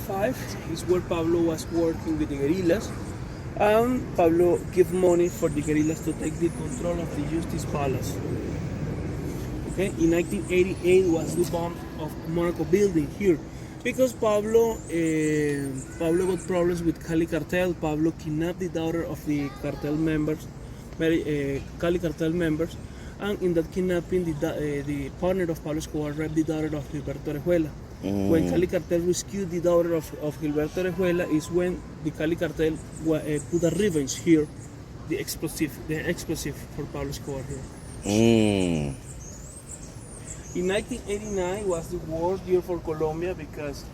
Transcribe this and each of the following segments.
1985 is where Pablo was working with the guerrillas, and Pablo gave money for the guerrillas to take the control of the Justice Palace. Okay, in 1988 was the bomb of Monaco building here, because Pablo got problems with Cali cartel. Pablo kidnapped the daughter of the cartel members, Cali cartel members, and in that kidnapping, the partner of Pablo Escobar raped the daughter of Gilberto Orejuela. When Cali cartel rescued the daughter of Gilberto Orejuela is when the Cali cartel put a revenge here, the explosive for Pablo Escobar here. In 1989 was the worst year for Colombia, because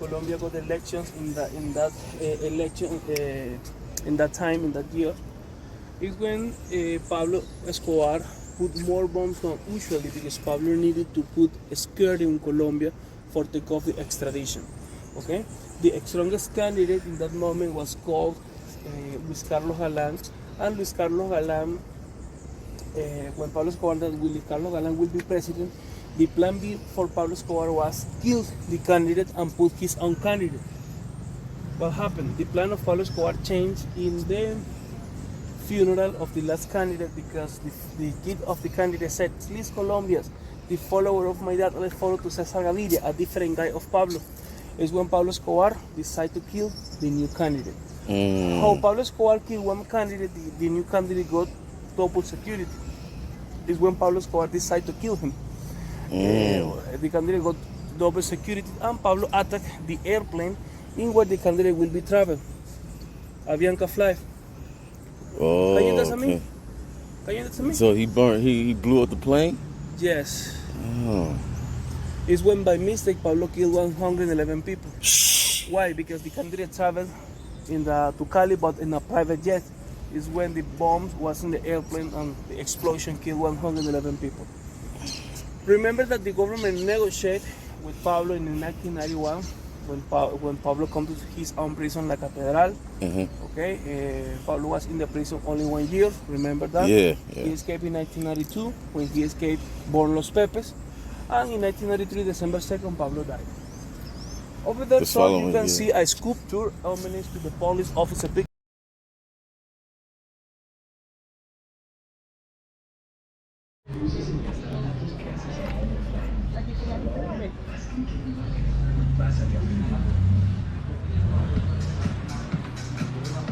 Colombia got elections in that year. Is when Pablo Escobar put more bombs than usually, because Pablo needed to put a skirt in Colombia for take off the extradition. Okay, the strongest candidate in that moment was called Luis Carlos Galán, and Luis Carlos Galán, when Pablo Escobar that Luis Carlos Galán will be president, the plan B for Pablo Escobar was kill the candidate and put his own candidate. What happened? The plan of Pablo Escobar changed in the funeral of the last candidate, because the kid of the candidate said, "Please, Colombians, the follower of my dad, let's follow to Cesar Gaviria, a different guy of Pablo." Is when Pablo Escobar decided to kill the new candidate. How Pablo Escobar killed one candidate, the new candidate got double security. Is when Pablo Escobar decided to kill him. The candidate got double security, and Pablo attacked the airplane in where the candidate will be traveling. Avianca flight. Oh, Okay. So he blew up the plane? Yes. Oh. It's when by mistake Pablo killed 111 people. Why? Because the candidate traveled to Cali, but in a private jet. Is when the bomb was in the airplane and the explosion killed 111 people. Remember that the government negotiated with Pablo in 1991 when Pablo come to his own prison, La Catedral. Okay, Pablo was in the prison only 1 year. Remember that? Yeah. He escaped in 1992 when he escaped Born Los Pepes, and in 1993, December 2nd, Pablo died. Over there, so you can see a sculpture homage to the police officer.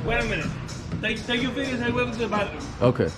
Wait a minute. Take your fingers and go to the bathroom. Okay.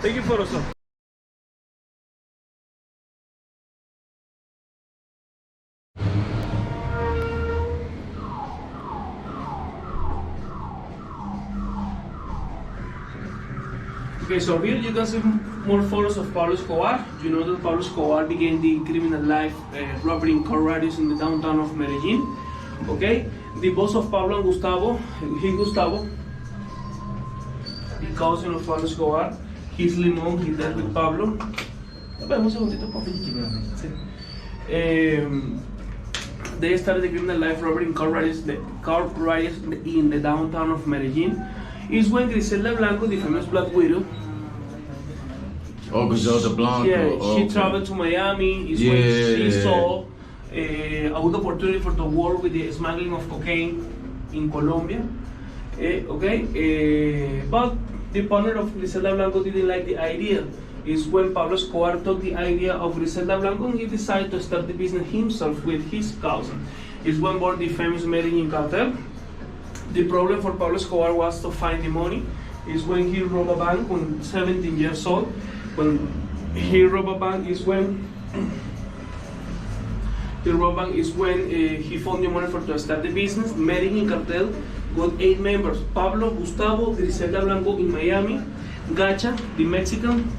Take your photos up. Okay, so here you can see more photos of Pablo Escobar. You know that Pablo Escobar began the criminal life robbery car radios in the downtown of Medellin. Okay, the boss of Pablo and Gustavo, Gustavo, the cousin of Pablo Escobar, he's Limon, he dealt with Pablo. They started the criminal life robbery in car radios in the downtown of Medellin. Is when Griselda Blanco, the famous Black Widow. Oh, Griselda Blanco. Yeah, she traveled to Miami. Is when she saw a good opportunity for the war with the smuggling of cocaine in Colombia. But the partner of Griselda Blanco didn't like the idea. Is when Pablo Escobar took the idea of Griselda Blanco and he decided to start the business himself with his cousin. Is when born the famous Medellin cartel. The problem for Pablo Escobar was to find the money. Is when he robbed a bank when 17 years old. When he robbed a bank is when he found the money to start the business. Medellin cartel got 8 members: Pablo, Gustavo, Griselda Blanco in Miami, Gacha, the Mexican.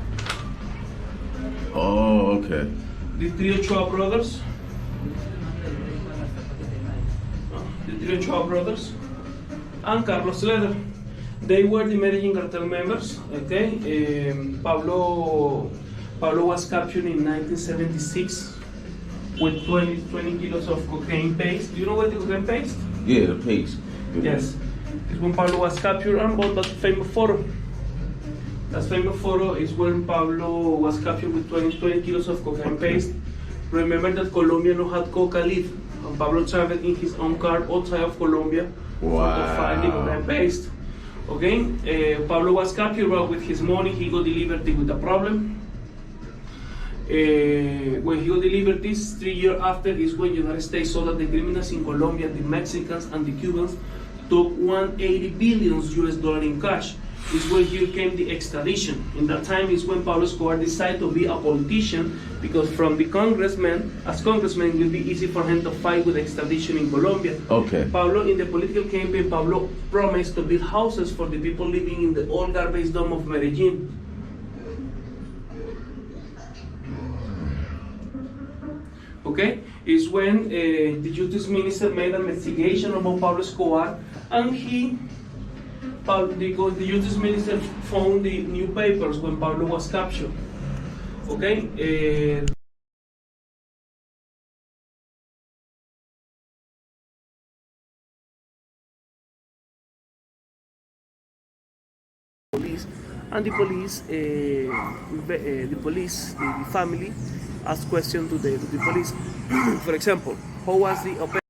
Oh, okay. The three Ochoa brothers. And Carlos Leder. They were the Medellin cartel members. Okay. Pablo was captured in 1976 with 20 kilos of cocaine paste. Do you know what is cocaine paste? Yeah, the paste. Yes. It's when Pablo was captured and bought that famous photo. That famous photo is when Pablo was captured with 20 kilos of cocaine paste. Remember that Colombia no had coca leaf, and Pablo traveled in his own car outside of Colombia to find the cocaine paste. Okay, Pablo was captured, but with his money he got the liberty with a problem. When he got the liberties, 3 years after is when the United States saw that the criminals in Colombia, the Mexicans and the Cubans, took 180 billion US dollar in cash. Is when here came the extradition. In that time is when Pablo Escobar decided to be a politician, because from the congressman, as congressman, it will be easy for him to fight with extradition in Colombia. Okay. Pablo, in the political campaign, Pablo promised to build houses for the people living in the old garbage dump of Medellin. Okay, is when the justice minister made an investigation about Pablo Escobar, and the justice minister found the new papers when Pablo was captured. Okay. And the family asked questions to the police. For example, how was the operation?